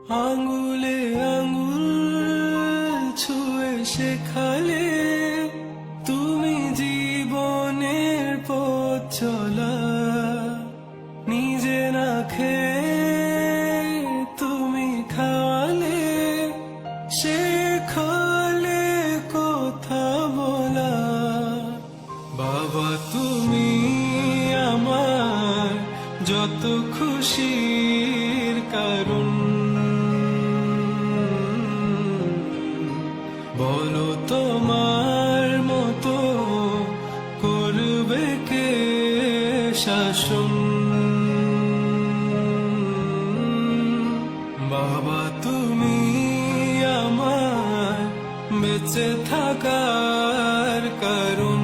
আঙুলে আঙুল ছুঁয়ে শেখালে তুমি জীবনের পথ চলা। নিজে না খেয়ে তুমি খাওয়ালে, শেখালে কথা বলা। বাবা তুমি আমার যত খুশির কারণ, বলো তোমার মতো করবে কে শাসন। বাবা তুমি আমার বেঁচে থাকার কারণ।